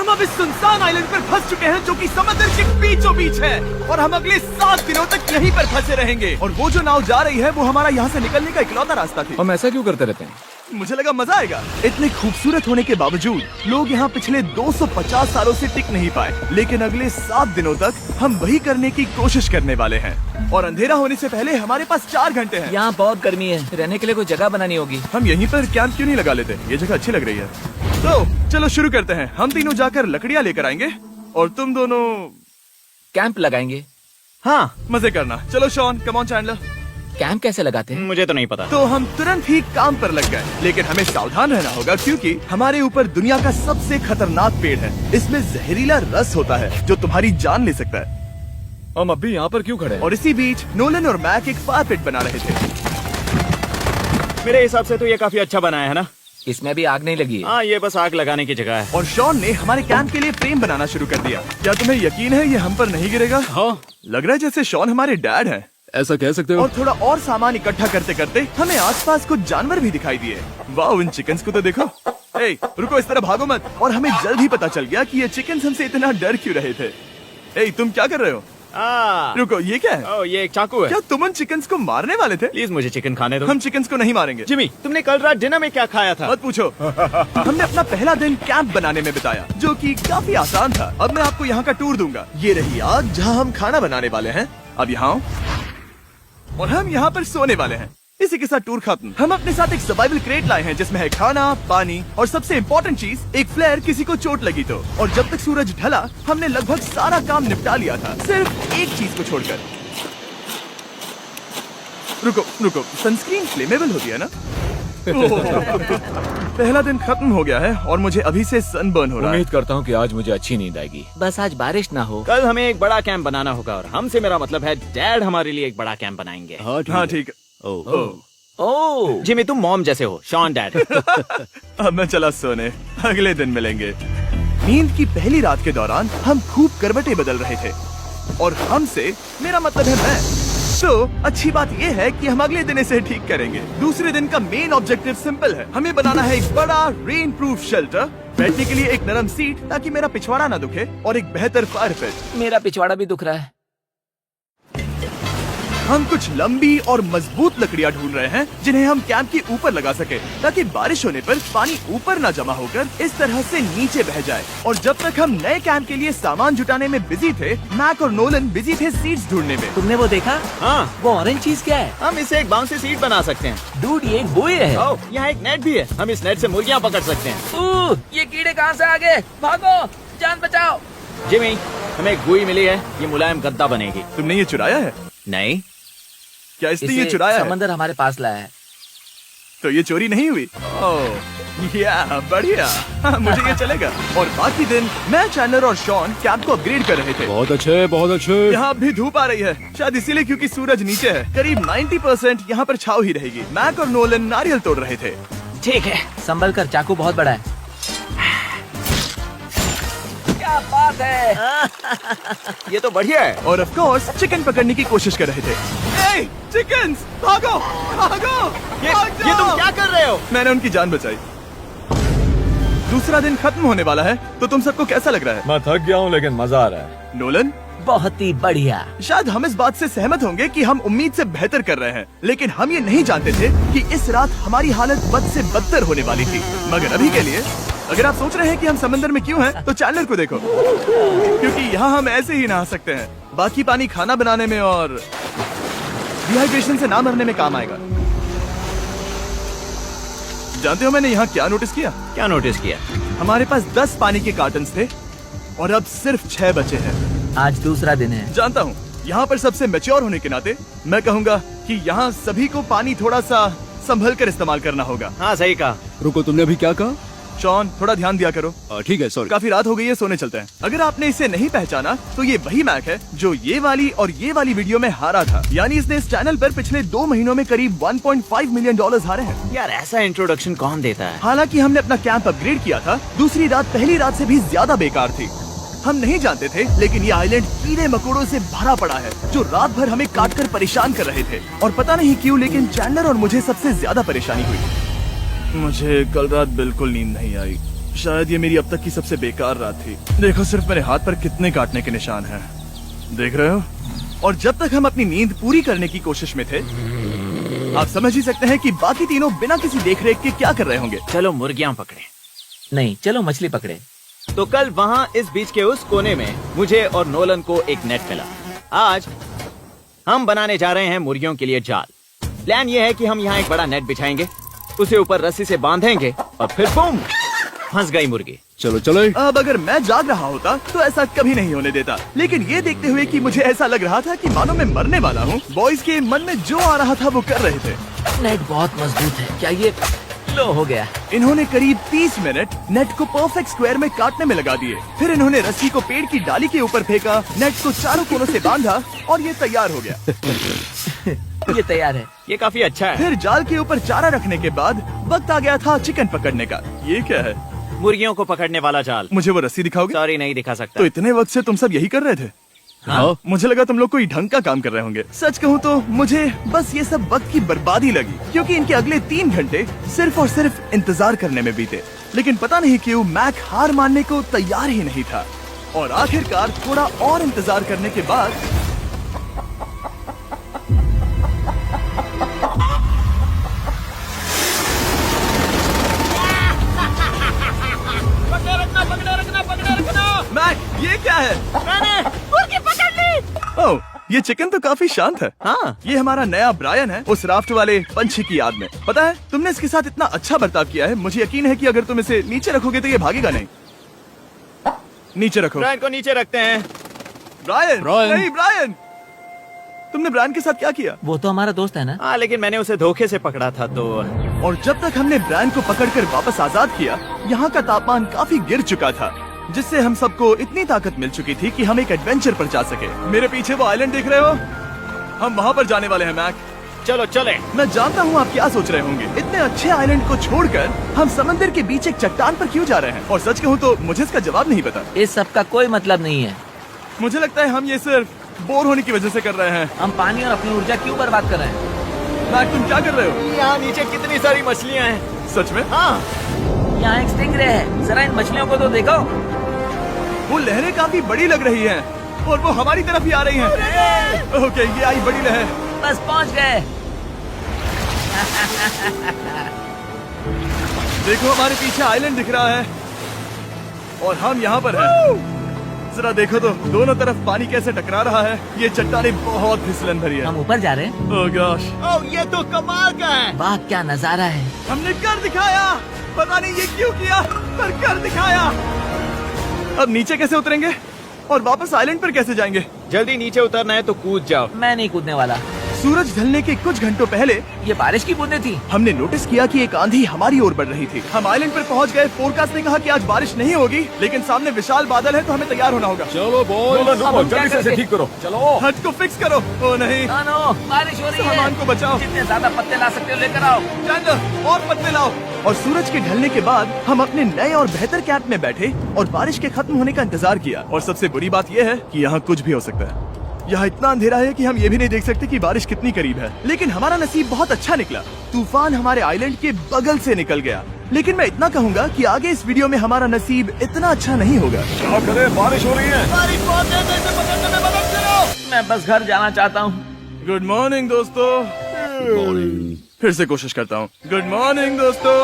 हम अब इस सुनसान आइलैंड पर फंस चुके हैं जो कि समंदर के बीचों बीच है और हम अगले 7 दिनों तक यहीं पर फंसे रहेंगे। और वो जो नाव जा रही है वो हमारा यहाँ से निकलने का इकलौता रास्ता थी। हम ऐसा क्यों करते रहते हैं? मुझे लगा मजा आएगा। इतने खूबसूरत होने के बावजूद लोग यहाँ पिछले 250 सालों से टिक नहीं पाए, लेकिन अगले 7 दिनों तक हम वही करने की कोशिश करने वाले हैं। और अंधेरा होने से पहले हमारे पास 4 घंटे हैं। यहाँ बहुत गर्मी है, रहने के लिए कोई जगह बनानी होगी। हम यहीं पर कैंप क्यों नहीं लगा लेते? ये जगह अच्छी लग रही है। तो चलो शुरू करते हैं। हम तीनों जाकर लकड़ियाँ लेकर आएंगे और तुम दोनों कैंप लगाएंगे। हाँ, मजे करना। चलो Shawn, come on Chandler. Camp कैसे लगाते हैं? मुझे तो नहीं पता। तो हम तुरंत ही काम पर लग गए, लेकिन हमें सावधान रहना होगा क्योंकि हमारे ऊपर दुनिया का सबसे खतरनाक पेड़ है। इसमें जहरीला रस होता है जो तुम्हारी जान ले सकता है। हम अभी यहाँ पर क्यों खड़े हैं? और इसी बीच नोलन और मैक एक फायर पिट बना रहे थे। मेरे हिसाब से तो ये काफी अच्छा बनाया है ना? इसमें भी आग नहीं लगी है। हाँ, ये बस आग लगाने की जगह है। और शॉन ने हमारे कैंप के लिए फ्रेम बनाना शुरू कर दिया। क्या तुम्हें यकीन है ये हम पर नहीं गिरेगा? हाँ, लग रहा है जैसे शॉन हमारे डैड हैं। ऐसा कह सकते हो? और थोड़ा और सामान इकट्ठा करते करते हमें आसपास कुछ जानवर भी दिखाई दिए। वाह, इन चिकन्स को तो देखो। ए, रुको, इस तरह भागो मत। और हमें जल्द ही पता चल गया कि ये चिकन्स हमसे इतना डर क्यों रहे थे। ए, तुम क्या कर रहे हो? रुको, ये क्या है? ओ, ये एक चाकू है। क्या तुम उन चिकन्स को मारने वाले थे? प्लीज मुझे चिकन खाने दो। हम चिकन्स को नहीं मारेंगे। जिमी, तुमने कल रात डिनर में क्या खाया था? मत पूछो। हमने अपना पहला दिन कैंप बनाने में बिताया, जो कि काफी आसान था। अब मैं आपको यहाँ का टूर दूंगा। ये रही आग जहाँ हम खाना बनाने वाले हैं। अब यहाँ और हम यहाँ पर सोने वाले हैं। इसी के साथ टूर खत्म। हम अपने साथ एक सर्वाइवल क्रेट लाए हैं जिसमें है खाना, पानी और सबसे इम्पोर्टेंट चीज एक फ्लेयर, किसी को चोट लगी तो। और जब तक सूरज ढला हमने लगभग सारा काम निपटा लिया था, सिर्फ एक चीज को छोड़कर। रुको, सनस्क्रीन फ्लेमेबल होती है ना? पहला दिन खत्म हो गया है और मुझे अभी से सनबर्न हो रहा है। उम्मीद करता हूँ कि आज मुझे अच्छी नींद आएगी। बस आज बारिश ना हो। कल हमें एक बड़ा कैंप बनाना होगा और हमसे मेरा मतलब है डैड हमारे लिए एक बड़ा कैंप बनाएंगे। हाँ ठीक है। ओह, जिमी, तुम मॉम जैसे हो, शॉन डैड। अब मैं चला सोने, अगले दिन मिलेंगे। नींद की पहली रात के दौरान हम खूब करवटें बदल रहे थे और हमसे मेरा मतलब है मैं। तो अच्छी बात यह है कि हम अगले दिन इसे ठीक करेंगे। दूसरे दिन का मेन ऑब्जेक्टिव सिंपल है। हमें बनाना है एक बड़ा रेन प्रूफ शेल्टर, बैठने के लिए एक नरम सीट ताकि मेरा पिछवाड़ा ना दुखे और एक बेहतर फायर पिट। मेरा पिछवाड़ा भी दुख रहा है। हम कुछ लंबी और मजबूत लकड़ियां ढूंढ रहे हैं जिन्हें हम कैंप के ऊपर लगा सके ताकि बारिश होने पर पानी ऊपर न जमा होकर इस तरह से नीचे बह जाए। और जब तक हम नए कैंप के लिए सामान जुटाने में बिजी थे, मैक और नोलन बिजी थे सीड्स ढूंढने में। तुमने वो देखा? हाँ, वो ऑरेंज चीज क्या है? हम इसे एक बाउंसी सीट बना सकते हैं। डूड, ये एक बुए है। ओह, यहाँ एक नेट भी है। हम इस नेट से मुर्गियाँ पकड़ सकते हैं। ये कीड़े कहाँ से आ गए? भागो, जान बचाओ। जिमी, हमें एक बुई मिली है। ये मुलायम गद्दा बनेगी। तुमने ये चुराया है? नहीं, क्या इसने ये चुराया है? समंदर हमारे पास लाया है। तो ये चोरी नहीं हुई? ओह, या बढ़िया। मुझे ये चलेगा। और बाकी दिन मैं, चैंडलर और शॉन कैंप को अपग्रेड कर रहे थे। बहुत अच्छे, बहुत अच्छे। यहाँ भी धूप आ रही है, शायद इसीलिए क्योंकि सूरज नीचे है। करीब 90% यहाँ पर छाव ही रहेगी। मैक और नोलन नारियल तोड़ रहे थे। ठीक है, संभल कर, चाकू बहुत बड़ा है। क्या बात है। ये तो बढ़िया है। और ऑफ कोर्स चिकन पकड़ने की कोशिश कर रहे थे। ए, चिकन्स, भागो, भागो, ये तुम क्या कर रहे हो? मैंने उनकी जान बचाई। दूसरा दिन खत्म होने वाला है, तो तुम सबको कैसा लग रहा है? मैं थक गया हूँ लेकिन मजा आ रहा है। नोलन, बहुत ही बढ़िया। शायद हम इस बात से सहमत होंगे कि हम उम्मीद से बेहतर कर रहे हैं, लेकिन हम ये नहीं जानते थे कि इस रात हमारी हालत बद से बदतर होने वाली थी। मगर अभी के लिए अगर आप सोच रहे हैं कि हम समंदर में क्यों हैं, तो चैंडलर को देखो, क्योंकि यहाँ हम ऐसे ही नहा सकते हैं। बाकी पानी खाना बनाने में और डिहाइड्रेशन से ना मरने में काम आएगा। जानते हो मैंने यहाँ क्या नोटिस किया? क्या नोटिस किया? हमारे पास 10 पानी के कार्टन्स थे और अब सिर्फ 6 बचे हैं। आज दूसरा दिन है। जानता हूँ, यहाँ पर सबसे मैच्योर होने के नाते मैं कहूँगा कि यहाँ सभी को पानी थोड़ा सा संभल कर इस्तेमाल करना होगा। हाँ, सही कहा। रुको, तुमने अभी क्या कहा? शॉन, थोड़ा ध्यान दिया करो। ठीक है, सॉरी। काफी रात हो गई है, सोने चलते हैं। अगर आपने इसे नहीं पहचाना तो ये वही मैक है जो ये वाली और ये वाली वीडियो में हारा था। यानी इसने इस चैनल पर पिछले 2 महीनों में करीब $1.5 मिलियन हारे हैं। यार, ऐसा इंट्रोडक्शन कौन देता है? हालांकि हमने अपना कैंप अपग्रेड किया था, दूसरी रात पहली रात से भी ज्यादा बेकार थी। हम नहीं जानते थे, लेकिन ये आइलैंड कीड़े मकोड़ों से भरा पड़ा है जो रात भर हमें काट कर परेशान कर रहे थे। और पता नहीं क्यों, लेकिन चैंडलर और मुझे सबसे ज्यादा परेशानी हुई। मुझे कल रात बिल्कुल नींद नहीं आई। शायद ये मेरी अब तक की सबसे बेकार रात थी। देखो सिर्फ मेरे हाथ पर कितने काटने के निशान हैं। देख रहे हो? और जब तक हम अपनी नींद पूरी करने की कोशिश में थे, आप समझ ही सकते हैं कि बाकी तीनों बिना किसी देखरेख के क्या कर रहे होंगे। चलो मुर्गियां पकड़े। नहीं, चलो मछली पकड़े। तो कल वहाँ इस बीच के उस कोने में मुझे और नोलन को एक नेट मिला। आज हम बनाने जा रहे हैं मुर्गियों के लिए जाल। प्लान ये है कि हम यहाँ एक बड़ा नेट बिछाएंगे, उसे ऊपर रस्सी से बांधेंगे और फिर बूम, फंस गई मुर्गी। चलो चलो। अब अगर मैं जाग रहा होता तो ऐसा कभी नहीं होने देता, लेकिन ये देखते हुए कि मुझे ऐसा लग रहा था कि मानो मैं मरने वाला हूँ, बॉयज के मन में जो आ रहा था वो कर रहे थे। नेट बहुत मजबूत है। क्या ये लो हो गया? इन्होंने करीब 30 मिनट नेट को परफेक्ट स्क्वायर में काटने में लगा दिए। फिर इन्होंने रस्सी को पेड़ की डाली के ऊपर फेंका, नेट को चारों कोनों से बांधा और ये तैयार हो गया। ये तैयार है। ये काफी अच्छा है। फिर जाल के ऊपर चारा रखने के बाद वक्त आ गया था चिकन पकड़ने का। ये क्या है? मुर्गियों को पकड़ने वाला जाल। मुझे वो रस्सी दिखाओगे? सॉरी, नहीं दिखा सकता। तो इतने वक्त से तुम सब यही कर रहे थे? हाँ? मुझे लगा तुम लोग कोई ढंग का काम कर रहे होंगे। सच कहूँ तो मुझे बस ये सब वक्त की बर्बादी लगी, क्योंकि इनके अगले 3 घंटे सिर्फ और सिर्फ इंतजार करने में बीते। लेकिन पता नहीं क्यों मैक हार मानने को तैयार ही नहीं था, और आखिरकार थोड़ा और इंतजार करने के बाद मैक, ये क्या है? मैंने मुर्गी पकड़ ली। ओह, ये चिकन तो काफी शांत है। हाँ, ये हमारा नया ब्रायन है, उस राफ्ट वाले पंछी की याद में। पता है, तुमने इसके साथ इतना अच्छा बर्ताव किया है, मुझे यकीन है कि अगर तुम इसे नीचे रखोगे तो ये भागेगा नहीं। नीचे रखो। ब्रायन को नीचे रखते हैं। Brian, Brian. नहीं ब्रायन। तुमने ब्रायन के साथ क्या किया? वो तो हमारा दोस्त है ना। हाँ, लेकिन मैंने उसे धोखे से पकड़ा था तो। और जब तक हमने ब्रायन को पकड़कर वापस आजाद किया, यहाँ का तापमान काफी गिर चुका था, जिससे हम सबको इतनी ताकत मिल चुकी थी कि हम एक एडवेंचर पर जा सके। मेरे पीछे वो आइलैंड देख रहे हो? हम वहाँ पर जाने वाले हैं मैक। चलो चले। मैं जानता हूँ आप क्या सोच रहे होंगे, इतने अच्छे आइलैंड को छोड़कर हम समंदर के बीच एक चट्टान पर क्यों जा रहे हैं? और सच कहूँ तो मुझे इसका जवाब नहीं पता। इस सब का कोई मतलब नहीं है। मुझे लगता है हम ये सिर्फ बोर होने की वजह से कर रहे हैं। हम पानी और अपनी ऊर्जा क्यों बर्बाद कर रहे हैं? मैक, तुम क्या कर रहे हो? यहाँ नीचे कितनी सारी मछलियाँ हैं। सच में? हाँ, यहाँ एक स्टिंगरे है। जरा इन मछलियों को तो देखो। वो लहरें काफी बड़ी लग रही हैं, और वो हमारी तरफ ही आ रही हैं। ओके, ये आई बड़ी लहर। बस पहुँच गए। देखो, हमारे पीछे आइलैंड दिख रहा है और हम यहाँ पर हैं। जरा देखो तो, दोनों तरफ पानी कैसे टकरा रहा है। ये चट्टानें बहुत फिसलन भरी है। हम ऊपर जा रहे हैं। ओह गॉश, ओह, ये तो कमाल का है। वाह, क्या नजारा है। हमने कर दिखाया। पता नहीं ये क्यों किया, पर कर दिखाया। अब नीचे कैसे उतरेंगे और वापस आइलैंड पर कैसे जाएंगे? जल्दी नीचे उतरना है तो कूद जाओ। मैं नहीं कूदने वाला। सूरज ढलने के कुछ घंटों पहले ये बारिश की बूंदें थी। हमने नोटिस किया कि एक आंधी हमारी ओर बढ़ रही थी। हम आइलैंड पर पहुंच गए। फोरकास्ट ने कहा कि आज बारिश नहीं होगी, लेकिन सामने विशाल बादल है, तो हमें तैयार होना होगा। चलो बॉय, अब हम क्या जल्दी से करें? ठीक करो। चलो। हट को फिक्स करो। ओ नहीं, नो, बारिश हो रही है। सामान को बचाओ। जितने ज्यादा पत्ते ला सकते हो लेकर आओ। चंद और पत्ते लाओ। और सूरज के ढलने के बाद हम अपने नए और बेहतर कैंप में बैठे और बारिश के खत्म होने का इंतजार किया। और सबसे बुरी बात यह है कि यहाँ कुछ भी हो सकता है। यहाँ इतना अंधेरा है कि हम ये भी नहीं देख सकते कि बारिश कितनी करीब है। लेकिन हमारा नसीब बहुत अच्छा निकला। तूफान हमारे आइलैंड के बगल से निकल गया। लेकिन मैं इतना कहूँगा कि आगे इस वीडियो में हमारा नसीब इतना अच्छा नहीं होगा। क्या करें, बारिश हो रही है। बारिश बहुत तेज है, इसे पकड़ने में मदद करो। मैं बस घर जाना चाहता हूँ। गुड मॉर्निंग दोस्तों। फिर से कोशिश करता हूँ। गुड मॉर्निंग दोस्तों।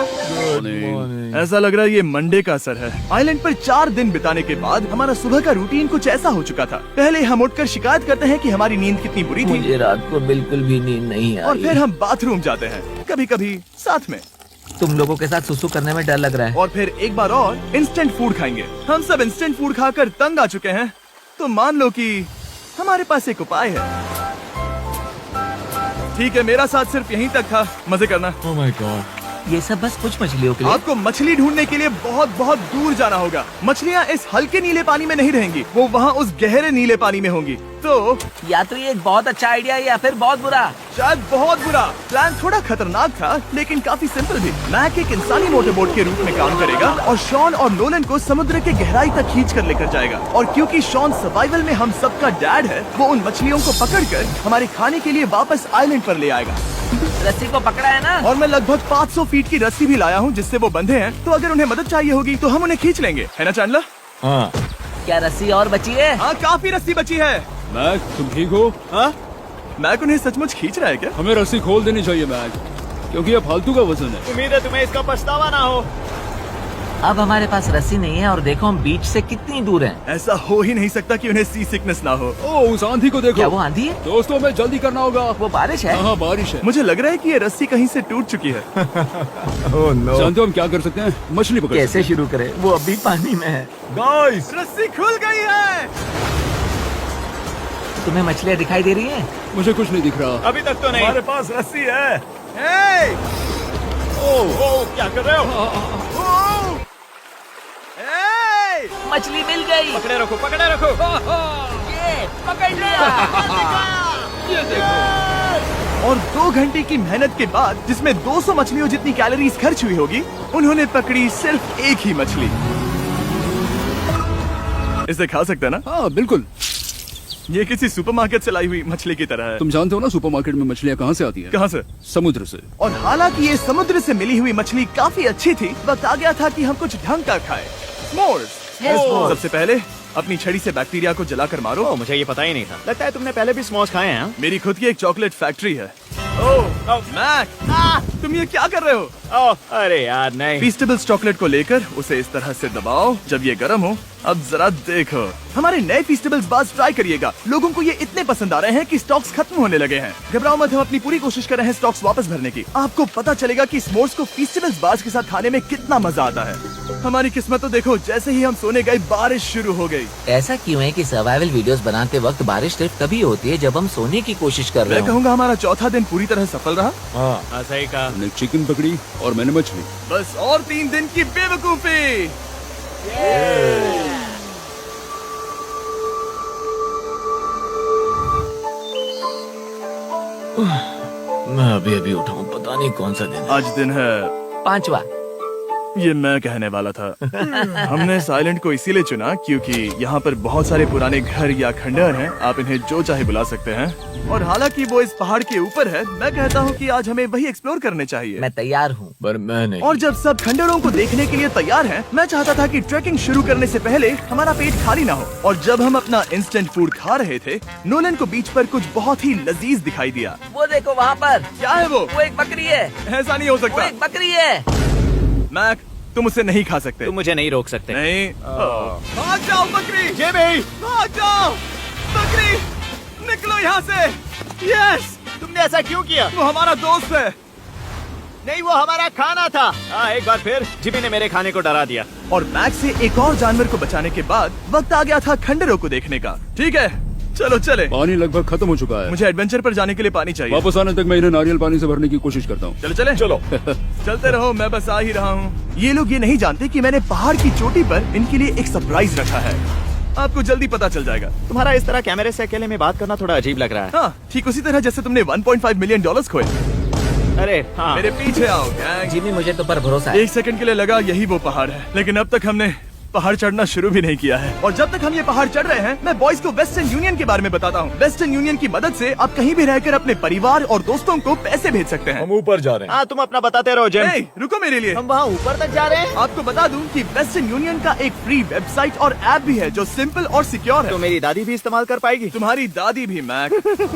ऐसा लग रहा है ये मंडे का असर है। आइलैंड पर 4 दिन बिताने के बाद हमारा सुबह का रूटीन कुछ ऐसा हो चुका था। पहले हम उठकर शिकायत करते हैं कि हमारी नींद कितनी बुरी थी, मुझे रात को बिल्कुल भी नींद नहीं और आई। फिर हम बाथरूम जाते हैं, कभी कभी साथ में, तुम लोगों के साथ सुसु करने में डर लग रहा है। और फिर एक बार और इंस्टेंट फूड खाएंगे। हम सब इंस्टेंट फूड खाकर तंग आ चुके हैं, तो मान लो कि हमारे पास एक उपाय है। ठीक है, मेरा साथ सिर्फ यहीं तक था। मजे करना। Oh my God. ये सब बस कुछ मछलियों के लिए। आपको मछली ढूंढने के लिए बहुत बहुत दूर जाना होगा। मछलियाँ इस हल्के नीले पानी में नहीं रहेंगी, वो वहाँ उस गहरे नीले पानी में होंगी। तो या तो ये एक बहुत अच्छा आइडिया है या फिर बहुत बुरा। शायद बहुत बुरा। प्लान थोड़ा खतरनाक था लेकिन काफी सिंपल भी। मैक एक इंसानी मोटरबोट के रूप में काम करेगा और शॉन और नोलन को समुद्र के गहराई तक खींच कर लेकर जाएगा। और क्योंकि शॉन सर्वाइवल में हम सबका डैड है, वो उन मछलियों को पकड़कर हमारे खाने के लिए वापस आइलैंड पर ले आएगा। रस्सी को पकड़ा है ना? और मैं लगभग 500 फीट की रस्सी भी लाया हूँ जिससे वो बंधे हैं, तो अगर उन्हें मदद चाहिए होगी तो हम उन्हें खींच लेंगे, है ना चैंडलर? हाँ। क्या रस्सी और बची है? हाँ, काफी रस्सी बची है। मैक, तुम ठीक हो? हाँ? मैक उन्हें सचमुच खींच रहा है क्या? हमें रस्सी खोल देनी चाहिए मैक, क्योंकि ये फालतू का वजन है। उम्मीद है तुम्हें इसका पछतावा ना हो। अब हमारे पास रस्सी नहीं है और देखो हम बीच से कितनी दूर हैं। ऐसा हो ही नहीं सकता कि उन्हें सी सिकनेस ना हो। ओ, उस आंधी को देखो। क्या वो आंधी है? दोस्तों, हमें जल्दी करना होगा। वो बारिश है? हाँ, बारिश है। मुझे लग रहा है कि ये रस्सी कहीं से टूट चुकी है। जानते हो हम क्या कर सकते हैं? मछली पकड़ कैसे शुरू करें? वो अभी पानी में है। गाइस, रस्सी खुल गई है। तुम्हें मछलियाँ दिखाई दे रही हैं? सकते हैं। मुझे कुछ नहीं दिख रहा। अभी तक तो नहीं। हमारे पास रस्सी है। हे! ओ, क्या कर रहे हो? ओ! हे! मछली मिल गई। पकड़े रखो, पकड़े रखो। ये पकड़ लिया। और 2 घंटे की मेहनत के बाद, जिसमें 200 मछलियों जितनी कैलोरीज खर्च हुई होगी, उन्होंने पकड़ी सिर्फ एक ही मछली। इसे खा सकते हैं ना? हाँ, बिल्कुल। ये किसी सुपरमार्केट से लाई हुई मछली की तरह है। तुम जानते हो ना सुपरमार्केट में मछलियाँ कहाँ से आती है? कहाँ से? समुद्र से। और हालांकि ये समुद्र से मिली हुई मछली काफी अच्छी थी, वक्त आ गया था कि हम कुछ ढंग का खाएं। s'mores। सबसे पहले अपनी छड़ी से बैक्टीरिया को जलाकर मारो। ओ, मुझे ये पता ही नहीं था। लगता है तुमने पहले भी स्मोक्स खाए हैं। मेरी खुद की एक चॉकलेट फैक्ट्री है। मैक, तुम ये क्या कर रहे हो? ओह, अरे यार नहीं। फीस्टेबल्स चॉकलेट को लेकर उसे इस तरह से दबाओ जब ये गर्म हो। अब जरा देखो, हमारे नए फीस्टेबल्स बार्स ट्राई करिएगा। लोगों को ये इतने पसंद आ रहे हैं कि स्टॉक्स खत्म होने लगे हैं। घबराओ मत, हम अपनी पूरी कोशिश कर रहे हैं स्टॉक्स वापस भरने की। आपको पता चलेगा कि s'mores को फीस्टेबल्स बार्स के साथ खाने में कितना मजा आता है। हमारी किस्मत तो देखो, जैसे ही हम सोने गए बारिश शुरू हो गई। ऐसा क्यों है कि सर्वाइवल वीडियोस बनाते वक्त बारिश सिर्फ तभी होती है जब हम सोने की कोशिश कर रहे मैं हो? कहूँगा हमारा चौथा दिन पूरी तरह सफल रहा। हाँ, सही कहा। हमने चिकन पकड़ी और मैंने मछली। बस और 3 दिन की बेवकूफी। मैं अभी अभी उठाऊं, पता नहीं कौन सा दिन है। आज दिन है 5वां। ये मैं कहने वाला था। हमने इस आइलैंड को इसीलिए चुना क्योंकि यहाँ पर बहुत सारे पुराने घर या खंडहर हैं। आप इन्हें जो चाहे बुला सकते हैं। और हालांकि वो इस पहाड़ के ऊपर है, मैं कहता हूँ कि आज हमें वही एक्सप्लोर करने चाहिए। मैं तैयार हूँ। पर मैं नहीं। और जब सब खंडहरों को देखने के लिए तैयार हैं, मैं चाहता था कि ट्रैकिंग शुरू करने से पहले हमारा पेट खाली ना हो। और जब हम अपना इंस्टेंट फूड खा रहे थे, नोलन को बीच पर कुछ बहुत ही लजीज दिखाई दिया। वो देखो वहाँ पर। क्या है वो? वो एक बकरी है। ऐसा नहीं हो वो सकता। एक बकरी है। मैक, तुम उसे नहीं खा सकते। तुम मुझे नहीं रोक सकते। नहीं। भाग जाओ बकरी। ये भी। भाग जाओ बकरी, निकलो यहाँ से। यस, तुमने ऐसा क्यों किया? वो हमारा दोस्त है। नहीं, वो हमारा खाना था। एक बार फिर जिमी ने मेरे खाने को डरा दिया। और मैक से एक और जानवर को बचाने के बाद वक्त आ गया था खंडहरों को देखने का। ठीक है, चलो चले। पानी लगभग खत्म हो चुका है। मुझे एडवेंचर पर जाने के लिए पानी चाहिए। वापस आने तक मैं इन्हें नारियल पानी से भरने की कोशिश करता हूँ। चलो चले। चलो चलते रहो, मैं बस आ ही रहा हूँ। ये लोग ये नहीं जानते कि मैंने पहाड़ की चोटी पर इनके लिए एक सरप्राइज रखा है। आपको जल्दी पता चल जाएगा। तुम्हारा इस तरह कैमरे से अकेले में बात करना थोड़ा अजीब लग रहा है। हाँ, ठीक उसी तरह जैसे तुमने $1.5 मिलियन खोए। अरे हाँ। मेरे पीछे आओ गैंग। जिमी, मुझे तो पर भरोसा है। 1 सेकंड के लिए लगा यही वो पहाड़ है, लेकिन अब तक हमने पहाड़ चढ़ना शुरू भी नहीं किया है। और जब तक हम ये पहाड़ चढ़ रहे हैं, मैं बॉयज को वेस्टर्न यूनियन के बारे में बताता हूँ। वेस्टर्न यूनियन की मदद से आप कहीं भी रहकर अपने परिवार और दोस्तों को पैसे भेज सकते हैं। हम ऊपर जा रहे हैं। हाँ, तुम अपना बताते रहो जेम। Hey, रुको मेरे लिए। हम वहाँ ऊपर तक जा रहे हैं। आपको बता दूं कि वेस्टर्न यूनियन का एक फ्री वेबसाइट और ऐप भी है जो सिंपल और सिक्योर तो है। मेरी दादी भी इस्तेमाल कर पाएगी। तुम्हारी दादी भी मैक।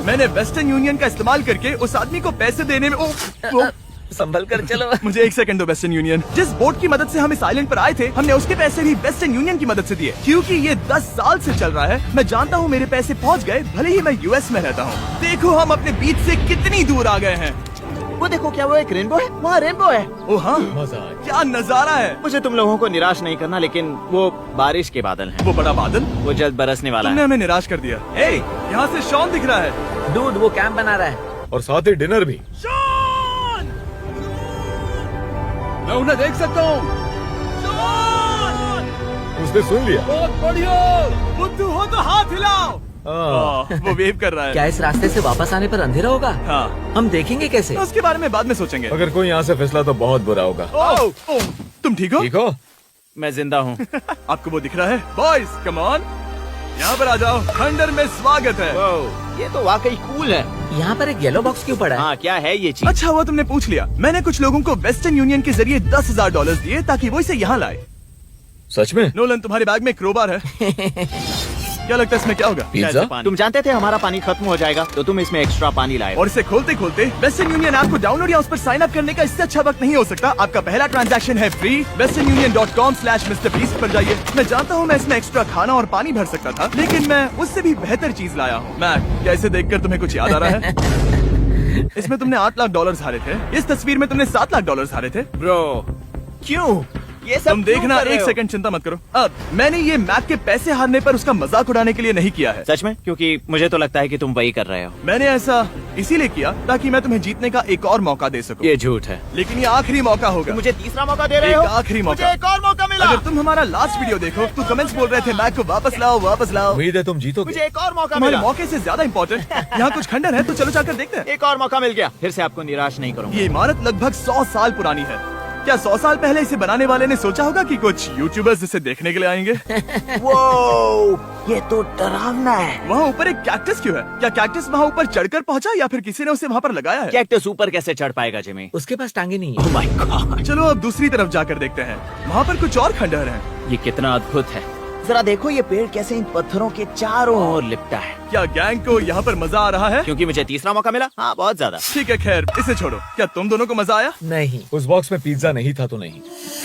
मैंने वेस्टर्न यूनियन का इस्तेमाल करके उस आदमी को पैसे देने में संभल कर चलो। मुझे 1 सेकंड दो। वेस्टर्न यूनियन, जिस बोट की मदद से हम इस आइलैंड पर आए थे, हमने उसके पैसे भी वेस्टर्न यूनियन की मदद से दिए। क्योंकि ये 10 साल से चल रहा है, मैं जानता हूँ मेरे पैसे पहुँच गए, भले ही मैं यूएस में रहता हूँ। देखो हम अपने बीच से कितनी दूर आ गए हैं। वो देखो, क्या वो एक रेनबो है? वहाँ रेनबो है। ओ हाँ, क्या नजारा है। मुझे तुम लोगों को निराश नहीं करना, लेकिन वो बारिश के बादल हैं। वो बड़ा बादल, वो जल्द बरसने वाला तुमने है। हमें निराश कर दिया। ए, यहाँ से शॉन दिख रहा है। डूड, वो कैंप बना रहा है। और साथ ही डिनर भी। शॉन! मैं उन्हें देख सकता हूँ। शॉन! उसने सुन लिया। बहुत बढ़िया। बुद्धू हो तो हाथ हिलाओ। वो वेव कर रहा है। क्या इस रास्ते से वापस आने पर अंधेरा होगा? हाँ, हम देखेंगे कैसे? उसके बारे में बाद में सोचेंगे। अगर कोई यहाँ से फिसला तो बहुत बुरा होगा। ओह, तुम ठीक हो? ठीक हो? मैं जिंदा हूँ। आपको वो दिख रहा है? बॉयज कम ऑन, यहाँ पर आ जाओ, खंडर में स्वागत है। ये तो वाकई कूल है। यहाँ पर एक येलो बॉक्स क्यों पड़ा है? हाँ, क्या है ये चीज? अच्छा हुआ तुमने पूछ लिया। मैंने कुछ लोगों को वेस्टर्न यूनियन के जरिए $10,000 दिए ताकि वो इसे यहाँ लाए। सच में? नोलन, तुम्हारे बैग में क्रोबार है। क्या लगता है इसमें क्या होगा? पिज्जा? तुम जानते थे हमारा पानी खत्म हो जाएगा, तो तुम इसमें एक्स्ट्रा पानी लाए। और इसे खोलते खोलते वेस्टर्न यूनियन ऐप को डाउनलोड या उस पर साइन अप करने का इससे अच्छा वक्त नहीं हो सकता। आपका पहला ट्रांजैक्शन है फ्री। westernunion.com/MrBeast पर जाइए। मैं जानता हूँ मैं इसमें एक्स्ट्रा खाना और पानी भर सकता था, लेकिन मैं उससे भी बेहतर चीज लाया हूँ। मैक, क्या इसे देखकर तुम्हें कुछ याद आ रहा है? इसमें तुमने $8 लाख हारे थे। इस तस्वीर में तुमने $7 लाख हारे थे। ब्रो, क्यों ये सब तुम क्यों देखना, कर रहे एक हो? सेकंड चिंता मत करो। अब मैंने ये मैक के पैसे हारने पर उसका मजाक उड़ाने के लिए नहीं किया है। सच में? क्योंकि मुझे तो लगता है कि तुम वही कर रहे हो। मैंने ऐसा इसीलिए किया ताकि मैं तुम्हें जीतने का एक और मौका दे सकूं। ये झूठ है। लेकिन ये आखिरी मौका होगा। मुझे तीसरा मौका दे रहे एक हो? आखिरी मौका। मुझे एक और मौका मिला। अगर तुम हमारा लास्ट वीडियो देखो तो कमेंट्स बोल रहे थे मैक को वापस लाओ, वापस लाओ। उम्मीद है तुम जीतोगे। मुझे एक और मौका तुम्हारे मिला। मौके से ज्यादा इम्पोर्टेंट यहाँ कुछ खंडर है, तो चलो जाकर देखते हैं। एक और मौका मिल गया। फिर से आपको निराश नहीं करूंगा। ये इमारत लगभग 100 साल पुरानी है। क्या 100 साल पहले इसे बनाने वाले ने सोचा होगा कि कुछ यूट्यूबर्स इसे देखने के लिए आएंगे? ये तो डरावना है। वहाँ ऊपर एक कैक्टस क्यों है? क्या कैक्टस वहाँ ऊपर चढ़कर पहुँचा या फिर किसी ने उसे वहाँ पर लगाया है? कैक्टस ऊपर कैसे चढ़ पाएगा जिमी? उसके पास टांगे नहीं है। ओह माय गॉड, चलो अब दूसरी तरफ जाकर देखते हैं। वहाँ पर कुछ और खंडहर हैं। ये कितना अद्भुत है। जरा देखो ये पेड़ कैसे इन पत्थरों के चारों ओर लिपटा है। क्या गैंग को यहाँ पर मजा आ रहा है? क्योंकि मुझे तीसरा मौका मिला। हाँ, बहुत ज्यादा। ठीक है, खैर इसे छोड़ो। क्या तुम दोनों को मजा आया? नहीं। उस बॉक्स में पिज्जा नहीं था तो नहीं।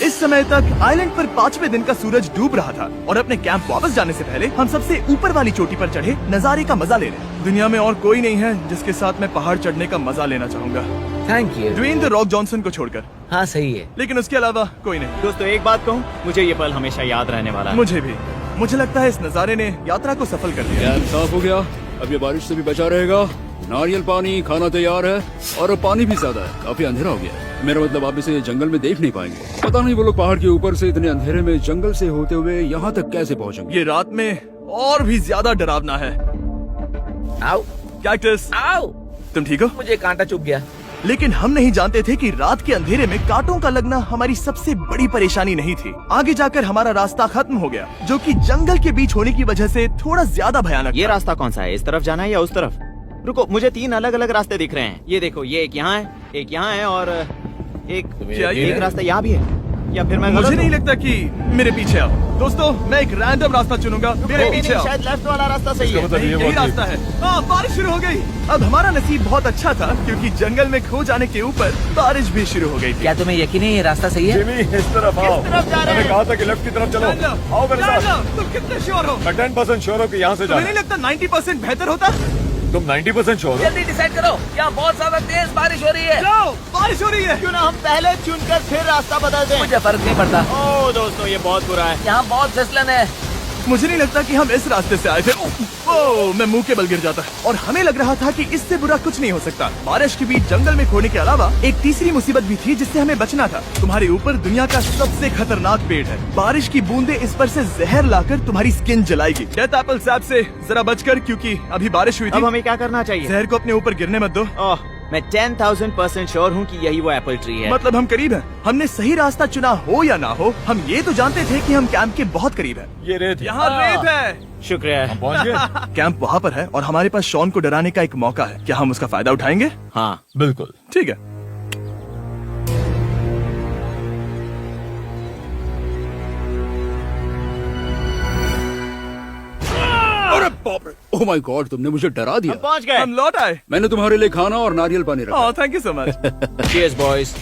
इस समय तक आइलैंड पर 5वें दिन का सूरज डूब रहा था और अपने कैंप वापस जाने से पहले हम सबसे ऊपर वाली चोटी पर चढ़े नजारे का मजा ले रहे। दुनिया में और कोई नहीं है जिसके साथ मैं पहाड़ चढ़ने का मजा लेना चाहूंगा, thank you. Dwayne the Rock Johnson को छोड़कर। हाँ सही है। लेकिन उसके अलावा कोई नहीं। दोस्तों, एक बात कहूँ, मुझे ये पल हमेशा याद रहने वाला है। मुझे भी। मुझे लगता है इस नजारे ने यात्रा को सफल कर दिया। कैंप साफ हो गया, अब ये बारिश से भी बचा रहेगा। नारियल पानी, खाना तैयार है और अब पानी भी ज्यादा है। काफी अंधेरा हो गया है। मेरा मतलब आप इसे जंगल में देख नहीं पाएंगे। पता नहीं वो लोग पहाड़ के ऊपर से इतने अंधेरे में जंगल से होते हुए यहाँ तक कैसे पहुँचेंगे। ये रात में और भी ज्यादा डरावना है। आओ कैक्टस, आओ। तुम ठीक हो? मुझे कांटा चुभ गया। लेकिन हम नहीं जानते थे कि रात के अंधेरे में कांटों का लगना हमारी सबसे बड़ी परेशानी नहीं थी। आगे जाकर हमारा रास्ता खत्म हो गया, जो कि जंगल के बीच होने की वजह से थोड़ा ज्यादा भयानक ये था। रास्ता कौन सा है? इस तरफ जाना है या उस तरफ? रुको, मुझे 3 अलग अलग रास्ते दिख रहे हैं। ये देखो, ये एक यहाँ है, एक यहाँ है और क्या ये एक है? रास्ता यहाँ भी है। या फिर मैं मुझे गलत नहीं हूँ? लगता कि मेरे पीछे आओ। दोस्तों, मैं एक रैंडम रास्ता चुनूंगा, मेरे नहीं, पीछे नहीं, आओ। शायद लेफ्ट वाला रास्ता सही है। मतलब नहीं, ये यही बहुत रास्ता है। हाँ, बारिश शुरू हो गई। अब हमारा नसीब बहुत अच्छा था क्योंकि जंगल में खो जाने के ऊपर बारिश भी शुरू हो गई थी। क्या तुम्हें यकीन है ये रास्ता सही है? जिमी, इस तरफ आओ। तरफ जा रहे मैंने हैं? कहा था कि लेफ्ट की तरफ चलो। आओ मेरे साथ। तुम कितने श्योर हो? मैं 10% श्योर हूँ कि यहाँ से तुम्हें जाना। नहीं लगता 90% बेहतर होता? तुम 90% श्योर हो? जल्दी डिसाइड करो। यहाँ बहुत ज्यादा तेज बारिश हो रही है। जाओ, बारिश हो रही है। क्यों ना हम पहले चुनकर फिर रास्ता बदल दें? मुझे फर्क नहीं पड़ता। ओह दोस्तों, ये बहुत बुरा है। यहाँ बहुत फिसलन है। मुझे नहीं लगता कि हम इस रास्ते से आए थे। ओह, मैं मुंह के बल गिर जाता और हमें लग रहा था कि इससे बुरा कुछ नहीं हो सकता। बारिश के बीच जंगल में खोने के अलावा एक तीसरी मुसीबत भी थी जिससे हमें बचना था। तुम्हारे ऊपर दुनिया का सबसे खतरनाक पेड़ है। बारिश की बूंदें इस पर से जहर लाकर तुम्हारी स्किन जलाएगी। डेथ एप्पल सैप से जरा बचकर, क्योंकि अभी बारिश हुई अब थी। हमें क्या करना चाहिए? जहर को अपने ऊपर गिरने मत दो। ओह, मैं 10,000% श्योर हूँ कि यही वो एप्पल ट्री है। मतलब हम करीब हैं। हमने सही रास्ता चुना हो या ना हो, हम ये तो जानते थे कि हम कैंप के बहुत करीब हैं। ये रेत है। यहाँ रेत है। शुक्रिया। पहुँच गए? कैंप वहाँ पर है और हमारे पास शॉन को डराने का एक मौका है। क्या हम उसका फायदा उठाएंगे? हाँ, बिल्कुल। ठीक है। अरे बाप रे, ओह माय गॉड, तुमने मुझे डरा दिया। हम पहुँच गए। हम लौट आए। मैंने तुम्हारे लिए खाना और नारियल पानी रखा। Oh, thank you so much. Cheers boys.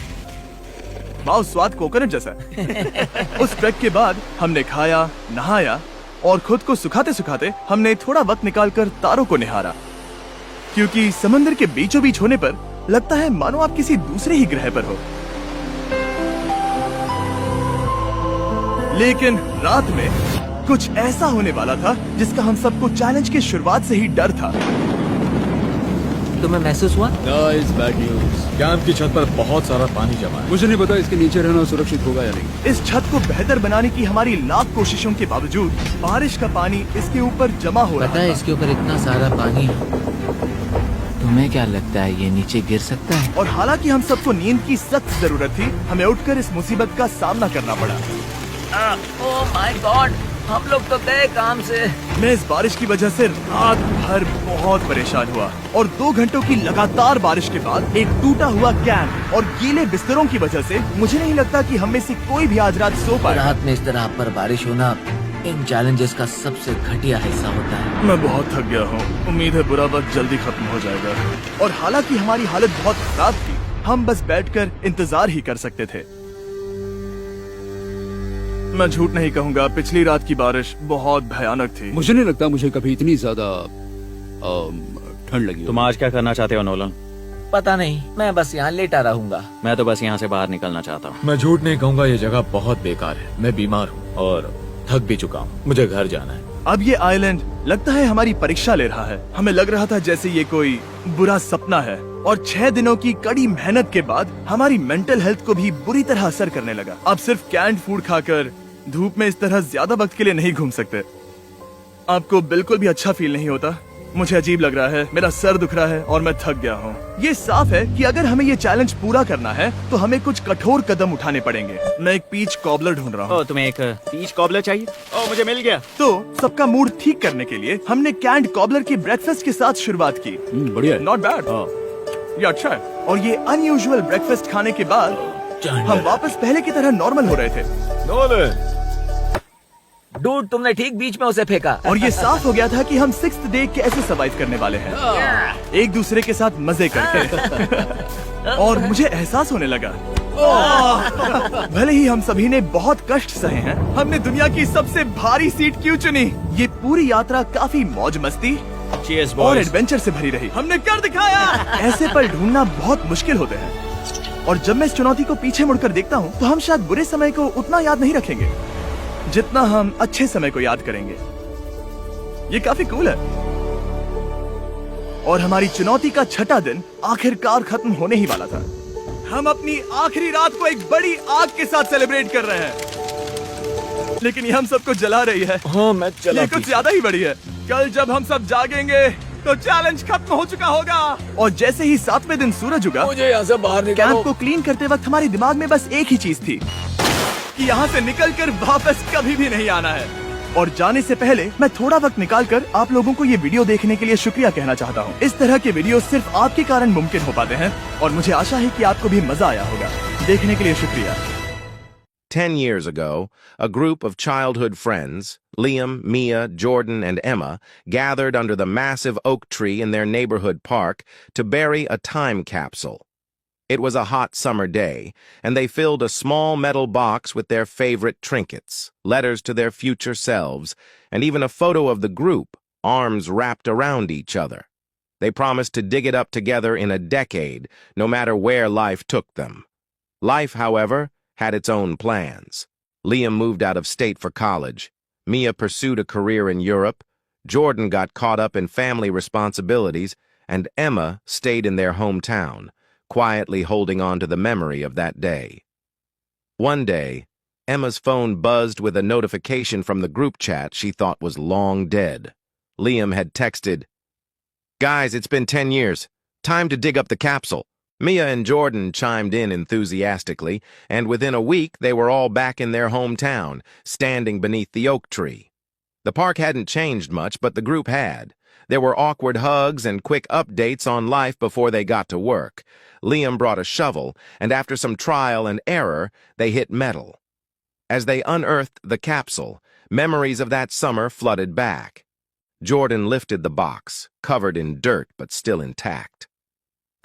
वाह, स्वाद कोकोनट जैसा है। उस ट्रैक के बाद हमने खाया, नहाया और खुद को सुखाते सुखाते हमने थोड़ा वक्त निकालकर तारों को निहारा, क्योंकि समंदर के बीचों बीच होने पर लगता है मानो आप किसी दूसरे ही ग्रह पर हो। लेकिन रात में कुछ ऐसा होने वाला था जिसका हम सबको चैलेंज के शुरुआत से ही डर था। तुम्हें महसूस हुआ? Nice bad news. कैंप की छत पर बहुत सारा पानी जमा है। मुझे नहीं पता इसके नीचे रहना सुरक्षित होगा या नहीं। इस छत को बेहतर बनाने की हमारी लाख कोशिशों के बावजूद बारिश का पानी इसके ऊपर जमा हो रहा पता है था। इसके ऊपर इतना सारा पानी है, तुम्हें क्या लगता है ये नीचे गिर सकता है? और हालांकि हम सबको नींद की सख्त जरूरत थी, हमें उठकर इस मुसीबत का सामना करना पड़ा। ओह माय गॉड, हम लोग तो गए काम से। मैं इस बारिश की वजह से रात भर बहुत परेशान हुआ और 2 घंटों की लगातार बारिश के बाद एक टूटा हुआ कैंप और गीले बिस्तरों की वजह से मुझे नहीं लगता कि हम में से कोई भी आज रात सो पाएगा। रात में इस तरह पर बारिश होना इन चैलेंजेस का सबसे घटिया हिस्सा होता है। मैं बहुत थक गया हूँ, उम्मीद है बुरा वक्त जल्दी खत्म हो जाएगा। और हालांकि हमारी हालत बहुत खराब थी, हम बस बैठकर इंतजार ही कर सकते थे। मैं झूठ नहीं कहूँगा, पिछली रात की बारिश बहुत भयानक थी। मुझे नहीं लगता मुझे कभी इतनी ज्यादा ठंड लगी हो। तुम आज क्या करना चाहते हो नोलन? पता नहीं, मैं बस यहाँ लेटा रहूंगा। मैं तो बस यहाँ से बाहर निकलना चाहता हूँ। मैं झूठ नहीं कहूँगा, ये जगह बहुत बेकार है। मैं बीमार हूँ और थक भी चुका हूँ। मुझे घर जाना है। अब ये आइलैंड लगता है हमारी परीक्षा ले रहा है। हमें लग रहा था जैसे ये कोई बुरा सपना है और 6 दिनों की कड़ी मेहनत के बाद हमारी मेंटल हेल्थ को भी बुरी तरह असर करने लगा। अब सिर्फ कैंड फूड खाकर धूप में इस तरह ज्यादा वक्त के लिए नहीं घूम सकते। आपको बिल्कुल भी अच्छा फील नहीं होता? मुझे अजीब लग रहा है, मेरा सर दुख रहा है और मैं थक गया हूँ। ये साफ है कि अगर हमें ये चैलेंज पूरा करना है तो हमें कुछ कठोर कदम उठाने पड़ेंगे। मैं एक पीच कॉबलर ढूंढ रहा हूँ। ओह, तुम्हें एक पीच कॉबलर चाहिए? ओह, मुझे मिल गया। तो सबका मूड ठीक करने के लिए हमने कैंड कॉबलर की ब्रेकफास्ट के साथ शुरुआत की। बढ़िया है। नॉट बैड, हाँ। ये अच्छा है। और ये अनयूजुअल ब्रेकफास्ट खाने के बाद हम वापस पहले की तरह नॉर्मल हो रहे थे। नोलन, डूड, तुमने ठीक बीच में उसे फेंका। और ये साफ हो गया था कि हम 6th डे कैसे सर्वाइव करने वाले हैं, एक दूसरे के साथ मजे करके। और मुझे एहसास होने लगा, भले ही हम सभी ने बहुत कष्ट सहे हैं, हमने दुनिया की सबसे भारी सीट क्यों चुनी। ये पूरी यात्रा काफी मौज मस्ती Cheers, और boys. एडवेंचर से भरी रही। हमने कर दिखाया। ऐसे पल ढूंढना बहुत मुश्किल होते हैं और जब मैं इस चुनौती को पीछे मुड़कर देखता हूँ तो हम शायद बुरे समय को उतना याद नहीं रखेंगे जितना हम अच्छे समय को याद करेंगे। ये काफी कूल है। और हमारी चुनौती का 6ठा दिन आखिरकार खत्म होने ही वाला था। हम अपनी आखिरी रात को एक बड़ी आग के साथ सेलिब्रेट कर रहे हैं, लेकिन ये हम सबको जला रही है। हाँ मैं चला। ये कुछ ज्यादा ही बड़ी है। कल जब हम सब जागेंगे तो चैलेंज खत्म हो चुका होगा। और जैसे ही 7वें दिन सूरज उगा, मुझे यहाँ से बाहर कैंप निकालो। को क्लीन करते वक्त हमारे दिमाग में बस एक ही चीज थी कि यहाँ से निकलकर वापस कभी भी नहीं आना है। और जाने से पहले मैं थोड़ा वक्त निकालकर आप लोगों को ये वीडियो देखने के लिए शुक्रिया कहना चाहता हूँ। इस तरह के वीडियो सिर्फ आपके कारण मुमकिन हो पाते हैं और मुझे आशा है कि आपको भी मजा आया होगा। देखने के लिए शुक्रिया। 10 years ago, a group of childhood friends, Liam, Mia, Jordan, and Emma, gathered under the massive oak tree in their neighborhood park to bury a time capsule. It was a hot summer day, and they filled a small metal box with their favorite trinkets, letters to their future selves, and even a photo of the group, arms wrapped around each other. They promised to dig it up together in a decade, no matter where life took them. Life, however, had its own plans. Liam moved out of state for college. Mia pursued a career in Europe. Jordan got caught up in family responsibilities, and Emma stayed in their hometown, quietly holding on to the memory of that day. One day, Emma's phone buzzed with a notification from the group chat she thought was long dead. Liam had texted, "Guys, it's been 10 years. Time to dig up the capsule." Mia and Jordan chimed in enthusiastically, and within a week they were all back in their hometown, standing beneath the oak tree. The park hadn't changed much, but the group had. There were awkward hugs and quick updates on life before they got to work. Liam brought a shovel, and after some trial and error, they hit metal. As they unearthed the capsule, memories of that summer flooded back. Jordan lifted the box, covered in dirt but still intact.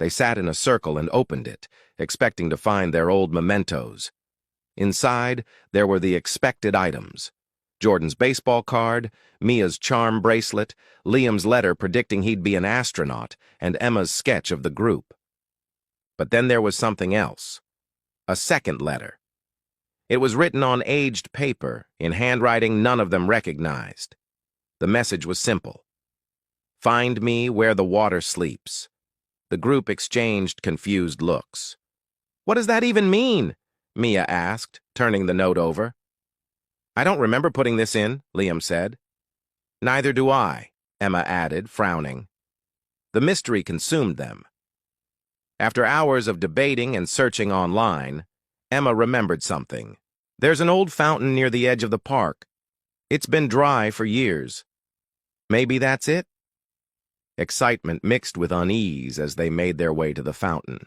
They sat in a circle and opened it, expecting to find their old mementos. Inside, there were the expected items. Jordan's baseball card, Mia's charm bracelet, Liam's letter predicting he'd be an astronaut, and Emma's sketch of the group. But then there was something else. A second letter. It was written on aged paper, in handwriting none of them recognized. The message was simple. "Find me where the water sleeps. The group exchanged confused looks. What does that even mean? Mia asked, turning the note over. I don't remember putting this in, Liam said. Neither do I, Emma added, frowning. The mystery consumed them. After hours of debating and searching online, Emma remembered something. There's an old fountain near the edge of the park. It's been dry for years. Maybe that's it? Excitement mixed with unease as they made their way to the fountain.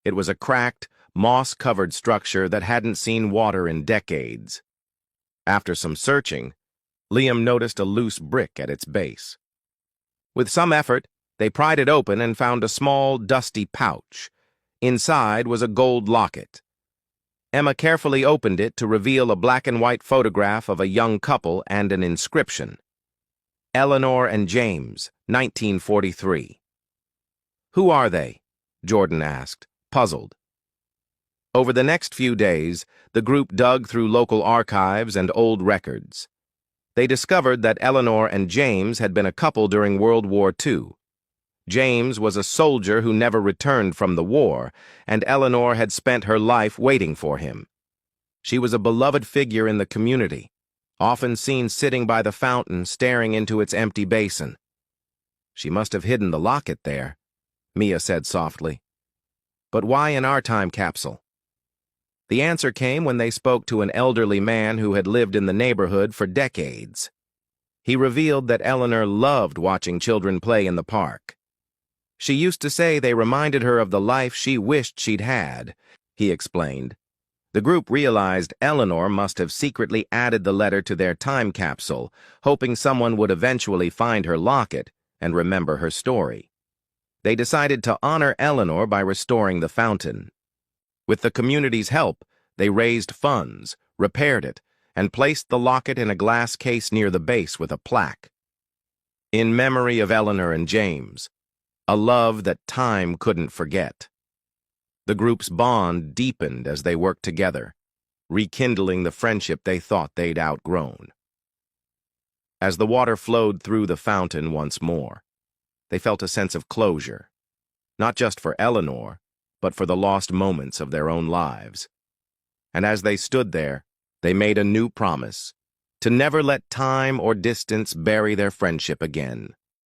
It was a cracked, moss-covered structure that hadn't seen water in decades. After some searching, Liam noticed a loose brick at its base. With some effort, they pried it open and found a small, dusty pouch. Inside was a gold locket. Emma carefully opened it to reveal a black-and-white photograph of a young couple and an inscription. Eleanor and James, 1943. Who are they? Jordan asked, puzzled. Over the next few days, the group dug through local archives and old records. They discovered that Eleanor and James had been a couple during World War II. James was a soldier who never returned from the war, and Eleanor had spent her life waiting for him. She was a beloved figure in the community, often seen sitting by the fountain staring into its empty basin. She must have hidden the locket there, Mia said softly. But why in our time capsule? The answer came when they spoke to an elderly man who had lived in the neighborhood for decades. He revealed that Eleanor loved watching children play in the park. She used to say they reminded her of the life she wished she'd had, he explained. The group realized Eleanor must have secretly added the letter to their time capsule, hoping someone would eventually find her locket and remember her story. They decided to honor Eleanor by restoring the fountain. With the community's help, they raised funds, repaired it, and placed the locket in a glass case near the base with a plaque. In memory of Eleanor and James, a love that time couldn't forget. The group's bond deepened as they worked together, rekindling the friendship they thought they'd outgrown. As the water flowed through the fountain once more, they felt a sense of closure, not just for Eleanor, but for the lost moments of their own lives. And as they stood there, they made a new promise, to never let time or distance bury their friendship again.